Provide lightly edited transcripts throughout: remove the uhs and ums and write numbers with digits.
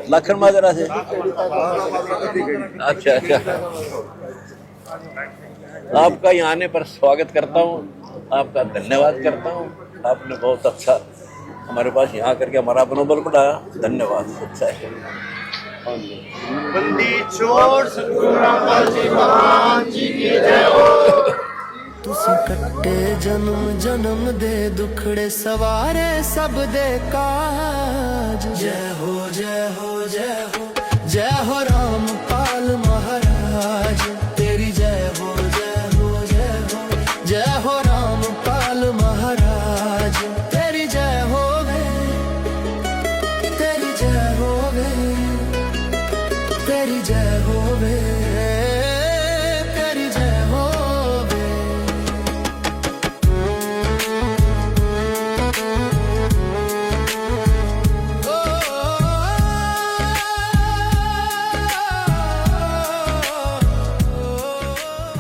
लखन माजरा से। अच्छा अच्छा, आपका यहाँ आने पर स्वागत करता हूँ, आपका धन्यवाद करता हूँ। आपने बहुत अच्छा हमारे पास यहाँ करके हमारा मनोबल बढ़ाया, धन्यवाद। अच्छा है। बंदी छोड़ सतगुरु रामपाल जी महाराज जी की जय हो। तुसी कट्टे जन्म जन्म दे दुखड़े सवारे सब दे काज। जय हो जय हो जय हो जय हो रामपाल महाराज तेरी जय हो जय हो जय हो जय हो रामपाल महाराज तेरी जय हो वे तेरी जय हो वे तेरी जय हो वे तेरी जय हो वे।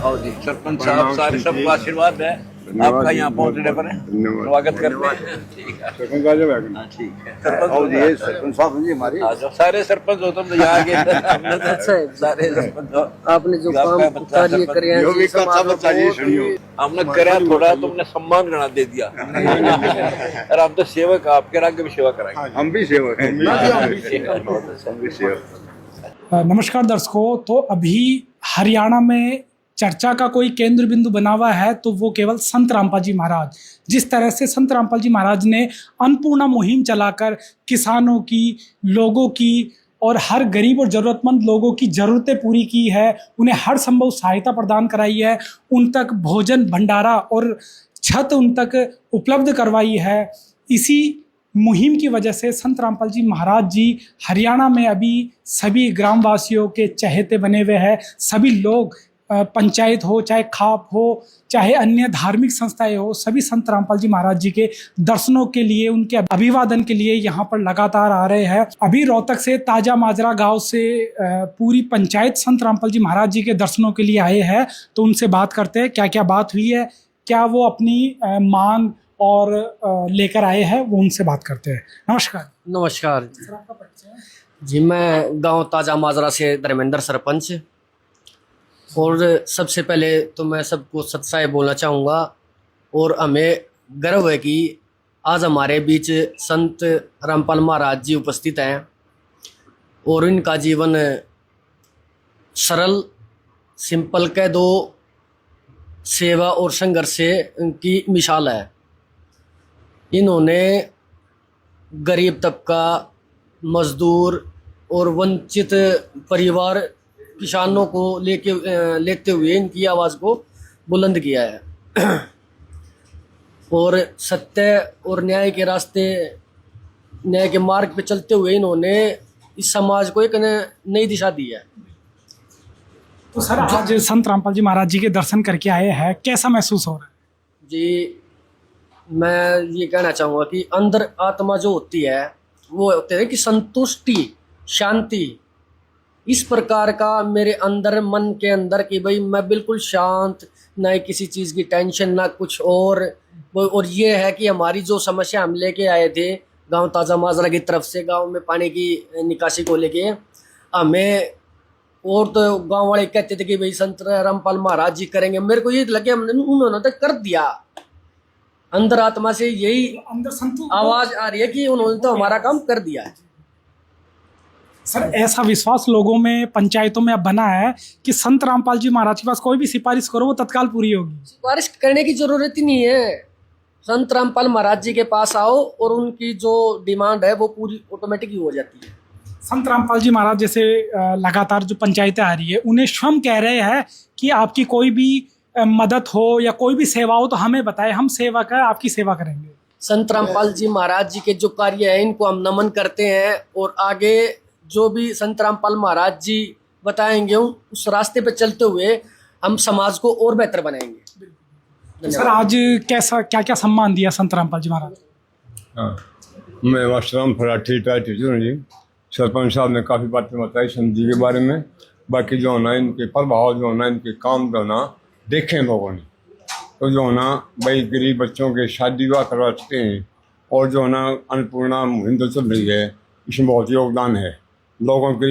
और जी सरपंच साहब सारे सबका आशीर्वाद है आपका यहाँ पहुँचने पर, स्वागत करते हैं। ठीक है सरपंच आ जाओ आगे। हाँ, ठीक है। सरपंच साहब जी हमारे आ जाओ, सारे सरपंच हो तुम तो यहाँ के सारे सरपंच हो। आपने जो काम कार्य करे हैं जो भी अच्छा बच्चा जी सुनियो। हमने करा थोड़ा, तुमने सम्मान गणा दे दिया और हम तो सेवक, आपके आगे भी सेवा कराएंगे। हम भी सेवक हैं। बहुत अच्छा। हम भी सेवक। नमस्कार दर्शकों, तो अभी हरियाणा में चर्चा का कोई केंद्र बिंदु बना हुआ है तो वो केवल संत रामपाल जी महाराज। जिस तरह से संत रामपाल जी महाराज ने अन्नपूर्णा मुहिम चलाकर किसानों की, लोगों की और हर गरीब और ज़रूरतमंद लोगों की ज़रूरतें पूरी की है, उन्हें हर संभव सहायता प्रदान कराई है, उन तक भोजन भंडारा और छत उन तक उपलब्ध करवाई है। इसी मुहिम की वजह से संत रामपाल जी महाराज जी हरियाणा में अभी सभी ग्रामवासियों के चहेते बने हुए हैं। सभी लोग, पंचायत हो, चाहे खाप हो, चाहे अन्य धार्मिक संस्थाएं हो, सभी संत रामपाल जी महाराज जी के दर्शनों के लिए, उनके अभिवादन के लिए यहाँ पर लगातार आ रहे हैं। अभी रोहतक से ताजा माजरा गांव से पूरी पंचायत संत रामपाल जी महाराज जी के दर्शनों के लिए आए हैं। तो उनसे बात करते हैं क्या क्या बात हुई है, क्या वो अपनी मांग और लेकर आए हैं, वो उनसे बात करते हैं। नमस्कार। नमस्कार सर, आपका परिचय? जी, मैं गांव ताजा माजरा से धर्मेंद्र सरपंच। और सबसे पहले तो मैं सबको सत्साय बोलना चाहूँगा और हमें गर्व है कि आज हमारे बीच संत रामपाल महाराज जी उपस्थित हैं और इनका जीवन सरल, सिंपल कह दो, सेवा और संघर्ष से उनकी मिसाल है। इन्होंने गरीब तबका, मजदूर और वंचित परिवार, किसानों को लेते हुए इनकी आवाज़ को बुलंद किया है और सत्य और न्याय के रास्ते, न्याय के मार्ग पे चलते हुए इन्होंने इस समाज को एक नई दिशा दी है। तो सर, आज संत रामपाल जी महाराज जी के दर्शन करके आए हैं, कैसा महसूस हो रहा है? जी, मैं ये कहना चाहूँगा कि अंदर आत्मा जो होती है वो होते हैं कि संतुष्टि, शांति, इस प्रकार का मेरे अंदर, मन के अंदर कि भाई मैं बिल्कुल शांत, ना ही किसी चीज़ की टेंशन, ना कुछ और ये है कि हमारी जो समस्या हम लेके आए थे गांव ताजा माजरा की तरफ से, गांव में पानी की निकासी को लेके हमें, और तो गांव वाले कहते थे कि भाई संत रामपाल महाराज जी करेंगे। मेरे को ये लगे उन्होंने तो कर दिया। अंदर आत्मा से यही अंदर आवाज़ आ रही है कि उन्होंने तो हमारा काम कर दिया है। सर, ऐसा विश्वास लोगों में, पंचायतों में अब बना है कि संत रामपाल जी महाराज के पास कोई भी सिफारिश करो वो तत्काल पूरी होगी। सिफारिश करने की जरूरत ही नहीं है। संत रामपाल महाराज जी के पास आओ और उनकी जो डिमांड है वो पूरी ऑटोमेटिक ही हो जाती है। संत रामपाल जी महाराज जैसे लगातार जो पंचायतें आ रही है, उन्हें स्वयं कह रहे हैं कि आपकी कोई भी मदद हो या कोई भी सेवा हो तो हमें बताएं, हम सेवा कर आपकी सेवा करेंगे। संत रामपाल जी महाराज जी के जो कार्य है इनको हम नमन करते हैं और आगे जो भी संत रामपाल महाराज जी बताएंगे उस रास्ते पे चलते हुए हम समाज को और बेहतर बनाएंगे। सर, आज कैसा, क्या क्या सम्मान दिया संत रामपाल जी महाराज? हाँ, मैं वास्तव फराठी जी, सरपंच साहब ने काफ़ी बातें बताई समिति के बारे में। बाकी जो होना इनके प्रभाव, जो होना इनके काम, जो होना देखें लोगों ने, तो जो होना भाई गरीब बच्चों के शादी विवाह करवा सकते हैं और जो होना अन्नपूर्णा मुहिम तो चल रही है, इसमें बहुत योगदान है। लोगों के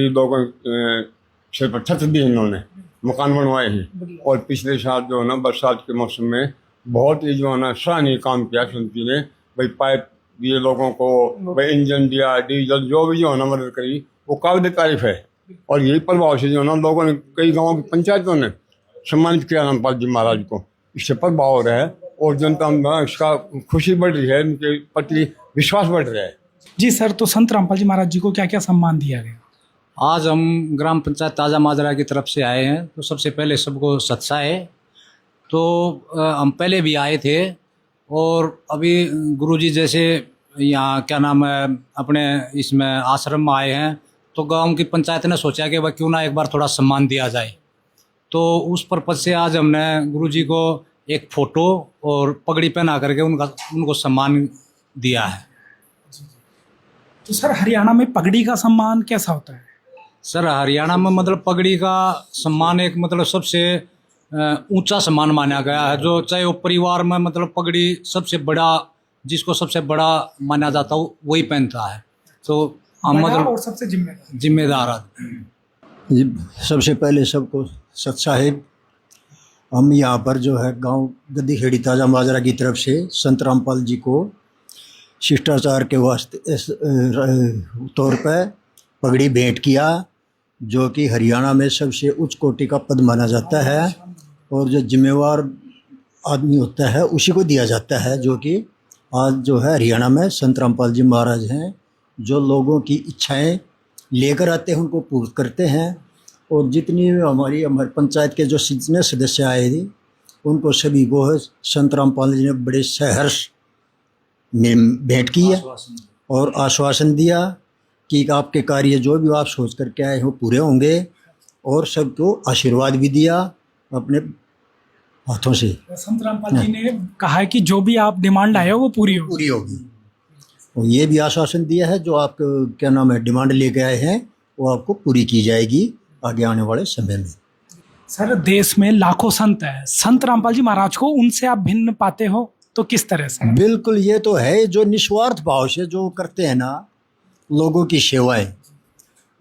सिर पर छत दी इन्होंने, मकान बनवाए हैं। और पिछले साल जो है ना बरसात के मौसम में बहुत ही जो है ना सराहनीय काम किया समिति ने। भाई पाइप दिए लोगों को, भाई इंजन दिया, डीजल जो भी जो है ना मदद करी, वो काबिल तारीफ है। और यही प्रभाव से जो है ना लोगों ने, कई गाँव की पंचायतों ने सम्मानित किया रामपाल जी महाराज को। इससे प्रभाव हो रहा है और जनता में इसका खुशी बढ़ रही है, उनके प्रति विश्वास बढ़ रहा है। जी सर, तो संत रामपाल जी महाराज जी को क्या क्या सम्मान दिया गया? आज हम ग्राम पंचायत ताज़ा माजरा की तरफ से आए हैं, तो सबसे पहले सबको सत्सा है। तो हम पहले भी आए थे और अभी गुरुजी जैसे यहाँ क्या नाम है अपने इसमें आश्रम में आए हैं, तो गांव की पंचायत ने सोचा कि भाई क्यों ना एक बार थोड़ा सम्मान दिया जाए। तो उस पर्पज़ से आज हमने गुरुजी को एक फ़ोटो और पगड़ी पहना करके उनको सम्मान दिया है। तो सर, हरियाणा में पगड़ी का सम्मान कैसा होता है? सर, हरियाणा में मतलब पगड़ी का सम्मान एक मतलब सबसे ऊंचा सम्मान माना गया है। जो चाहे वो परिवार में मतलब पगड़ी सबसे बड़ा, जिसको सबसे बड़ा माना जाता है वही पहनता है। तो हम मतलब और सबसे जिम्मेदार आदमी। सबसे पहले सबको सत साहिब, हम यहाँ पर जो है गांव गद्दी खेड़ी ताज़ा माजरा की तरफ से संत रामपाल जी को शिष्टाचार के वास्ते इस तौर पर पगड़ी भेंट किया, जो कि हरियाणा में सबसे उच्च कोटि का पद माना जाता है और जो जिम्मेवार आदमी होता है उसी को दिया जाता है। जो कि आज जो है हरियाणा में संत रामपाल जी महाराज हैं, जो लोगों की इच्छाएं लेकर आते हैं उनको पूर्ण करते हैं। और जितनी हमारी पंचायत के जो जितने सदस्य आए थे उनको सभी को संत रामपाल जी ने बड़े सहर्ष भेंट की है और आश्वासन दिया कि आपके कार्य जो भी आप सोच करके आए हो पूरे होंगे, और सबको आशीर्वाद भी दिया अपने हाथों से। संत रामपाल जी ने कहा है कि जो भी आप डिमांड आए हो वो पूरी होगी। और ये भी आश्वासन दिया है जो आप क्या नाम है डिमांड लेके आए हैं वो आपको पूरी की जाएगी आगे आने वाले समय में। सर, देश में लाखों संत हैं, संत रामपाल जी महाराज को उनसे आप भिन्न पाते हो तो किस तरह से? बिल्कुल, ये तो है जो निस्वार्थ भाव से जो करते हैं ना लोगों की सेवाएं,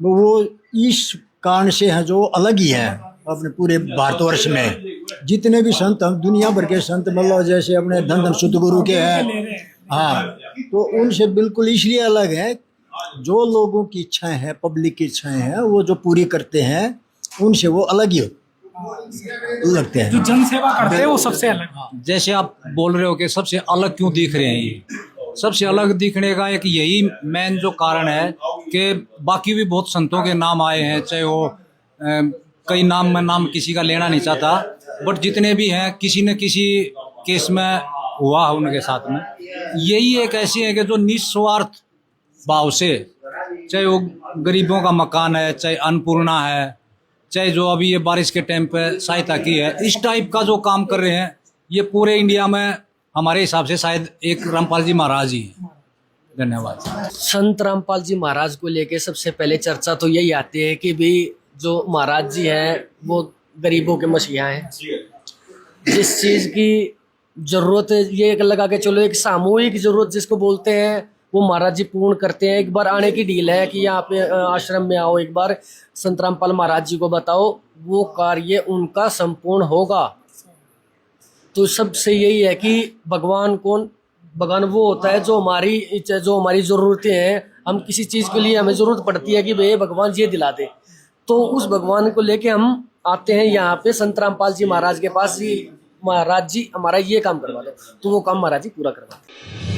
वो इस कारण से हैं जो अलग ही हैं अपने पूरे भारतवर्ष में। जितने भी संत हम दुनिया भर के संत मतलब जैसे अपने धन सतगुरु के हैं, हाँ, तो उनसे बिल्कुल इसलिए अलग है जो लोगों की इच्छाएं हैं, पब्लिक की इच्छाएं हैं, वो जो पूरी करते हैं उनसे वो अलग ही लगते हैं। जो जन सेवा करते हैं वो सबसे अलग। जैसे आप बोल रहे हो कि सबसे अलग क्यों दिख रहे हैं, ये सबसे अलग दिखने का एक यही मेन जो कारण है कि बाकी भी बहुत संतों के नाम आए हैं, चाहे वो कई नाम में नाम किसी का लेना नहीं चाहता, बट जितने भी हैं किसी न किसी केस में हुआ है उनके साथ में। यही एक ऐसी है कि जो निस्वार्थ भाव से, चाहे वो गरीबों का मकान है, चाहे अन्नपूर्णा है, चाहे जो अभी ये बारिश के टाइम पे सहायता की है, इस टाइप का जो काम कर रहे हैं, ये पूरे इंडिया में हमारे हिसाब से शायद एक रामपाल जी महाराज ही है। धन्यवाद। संत रामपाल जी महाराज को लेके सबसे पहले चर्चा तो यही आती है कि भाई जो महाराज जी हैं वो गरीबों के मसीहा हैं। जिस चीज़ की ज़रूरत है, ये एक लगा के चलो एक सामूहिक ज़रूरत जिसको बोलते हैं, वो महाराज जी पूर्ण करते हैं। एक बार आने की डील है कि यहाँ पे आश्रम में आओ, एक बार संत रामपाल महाराज जी को बताओ, वो कार्य उनका संपूर्ण होगा। तो सबसे यही है कि भगवान कौन? भगवान वो होता है जो हमारी ज़रूरतें हैं, हम किसी चीज़ के लिए हमें ज़रूरत पड़ती है कि भाई भगवान ये दिला दे, तो उस भगवान को लेके हम आते हैं यहाँ पे संत रामपाल जी महाराज के पास। महाराज जी हमारा ये काम करवा दो, तो वो काम महाराज जी पूरा करवाते हैं।